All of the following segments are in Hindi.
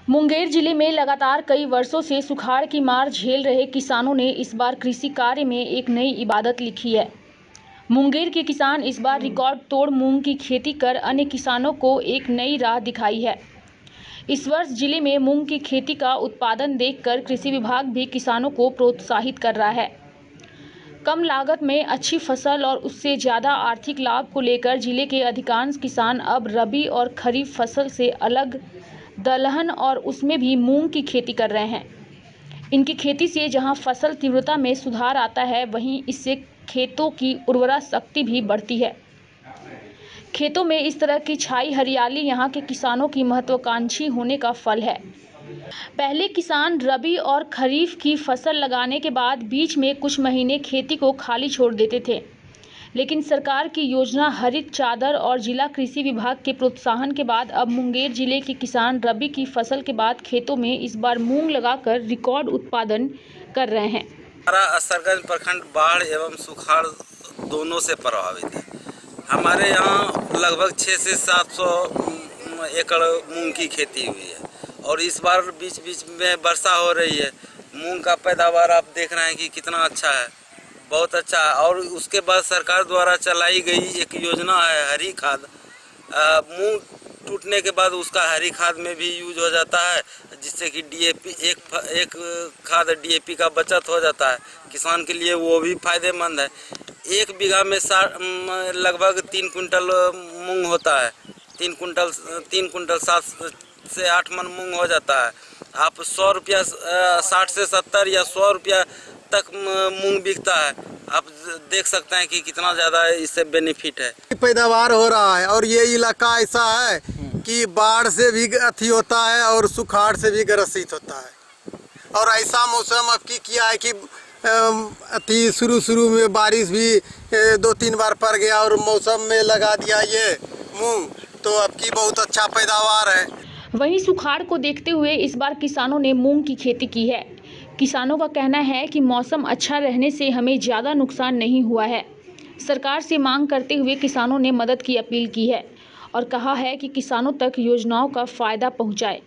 मुंगेर जिले में लगातार कई वर्षों से सुखाड़ की मार झेल रहे किसानों ने इस बार कृषि कार्य में एक नई इबादत लिखी है। मुंगेर के किसान इस बार रिकॉर्ड तोड़ मूंग की खेती कर अन्य किसानों को एक नई राह दिखाई है। इस वर्ष जिले में मूंग की खेती का उत्पादन देखकर कृषि विभाग भी किसानों को प्रोत्साहित कर रहा है। कम लागत में अच्छी फसल और उससे ज़्यादा आर्थिक लाभ को लेकर जिले के अधिकांश किसान अब रबी और खरीफ फसल से अलग दलहन और उसमें भी मूंग की खेती कर रहे हैं। इनकी खेती से जहां फसल तीव्रता में सुधार आता है, वहीं इससे खेतों की उर्वरा शक्ति भी बढ़ती है। खेतों में इस तरह की छाई हरियाली यहां के किसानों की महत्वाकांक्षी होने का फल है। पहले किसान रबी और खरीफ की फसल लगाने के बाद बीच में कुछ महीने खेती को खाली छोड़ देते थे, लेकिन सरकार की योजना हरित चादर और जिला कृषि विभाग के प्रोत्साहन के बाद अब मुंगेर जिले के किसान रबी की फसल के बाद खेतों में इस बार मूंग लगाकर रिकॉर्ड उत्पादन कर रहे हैं। हमारा असरगंज प्रखंड बाढ़ एवं सुखाड़ दोनों से प्रभावित है। हमारे यहाँ लगभग 600 से 700 एकड़ मूंग की खेती हुई है और इस बार बीच बीच में वर्षा हो रही है। मूंग का पैदावार आप देख रहे हैं कि कितना अच्छा है, बहुत अच्छा है। और उसके बाद सरकार द्वारा चलाई गई एक योजना है हरी खाद। मूंग टूटने के बाद उसका हरी खाद में भी यूज हो जाता है, जिससे कि डीएपी एक खाद डीएपी का बचत हो जाता है। किसान के लिए वो भी फायदेमंद है। 1 बीघा में लगभग 3 कुंटल मूंग होता है। 3 कुंटल 7 से 8 मन मूंग हो जाता है। आप 100 रुपया 60 से 70 या 100 रुपया तक मूंग बिकता है। आप देख सकते हैं कि कितना ज़्यादा इससे बेनिफिट है। पैदावार हो रहा है और ये इलाका ऐसा है कि बाढ़ से भी अथी होता है और सुखाड़ से भी ग्रसित होता है। और ऐसा मौसम अब की किया है कि अति शुरू में बारिश भी 2-3 बार पड़ गया और मौसम में लगा दिया ये मूंग, तो अब की बहुत अच्छा पैदावार है। वहीं सुखाड़ को देखते हुए इस बार किसानों ने मूंग की खेती की है। किसानों का कहना है कि मौसम अच्छा रहने से हमें ज़्यादा नुकसान नहीं हुआ है। सरकार से मांग करते हुए किसानों ने मदद की अपील की है और कहा है कि किसानों तक योजनाओं का फ़ायदा पहुंचाए।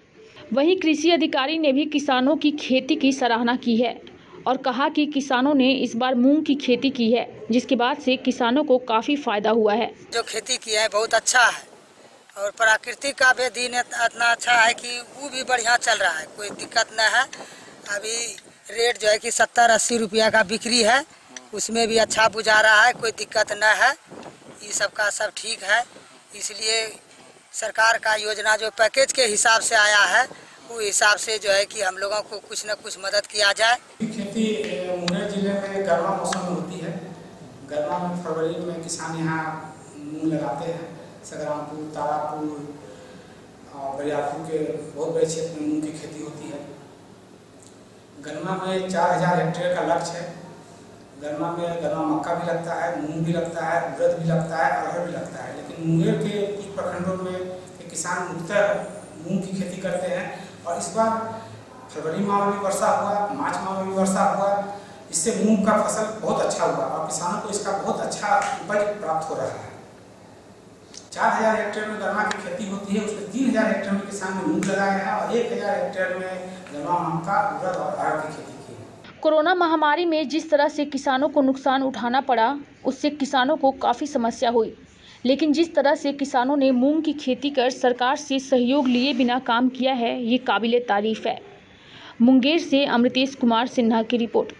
वहीं कृषि अधिकारी ने भी किसानों की खेती की सराहना की है और कहा कि किसानों ने इस बार मूंग की खेती की है, जिसके बाद से किसानों को काफ़ी फ़ायदा हुआ है। जो खेती किया है बहुत अच्छा है और प्राकृतिक का भी दिन इतना अच्छा है कि वो भी बढ़िया चल रहा है, कोई दिक्कत न है। अभी रेट जो है कि 70-80 रुपया का बिक्री है, उसमें भी अच्छा बुझा रहा है, कोई दिक्कत न है। ये सब का सब ठीक है। इसलिए सरकार का योजना जो पैकेज के हिसाब से आया है, वो हिसाब से जो है कि हम लोगों को कुछ न कुछ मदद किया जाए। खेती मुंगेर जिले में गर्मा मौसम में होती है। गर्मा में फरवरी में किसान यहाँ मूंग लगाते हैं। संग्रामपुर, तारापुर और बरियारपुर के बहुत बड़े क्षेत्र में मूंग की खेती होती है। गन्ना में 4000 हेक्टेयर का लक्ष्य है। गन्ना में गन्ना मक्का भी लगता है, मूंग भी लगता है, उड़द भी लगता है, अरहर भी लगता है। लेकिन मुंगेर के कुछ प्रखंडों में किसान मुख्यतः मूंग की खेती करते हैं और इस बार फरवरी माह में भी वर्षा हुआ, मार्च माह में भी वर्षा हुआ। इससे मूंग का फसल बहुत अच्छा हुआ और किसानों को इसका बहुत अच्छा उपज प्राप्त हो रहा है। 4000 हेक्टेयर में गन्ना की खेती होती है, उसमें 3000 हेक्टेयर में किसान ने मूंग लगाया है और 1000 हेक्टेयर में गन्ना, मक्का, उड़द और अरहर की खेती की है। कोरोना महामारी में जिस तरह से किसानों को नुकसान उठाना पड़ा, उससे किसानों को काफ़ी समस्या हुई, लेकिन जिस तरह से किसानों ने मूंग की खेती कर सरकार से सहयोग लिए बिना काम किया है, ये काबिले तारीफ है। मुंगेर से अमृतेश कुमार सिन्हा की रिपोर्ट।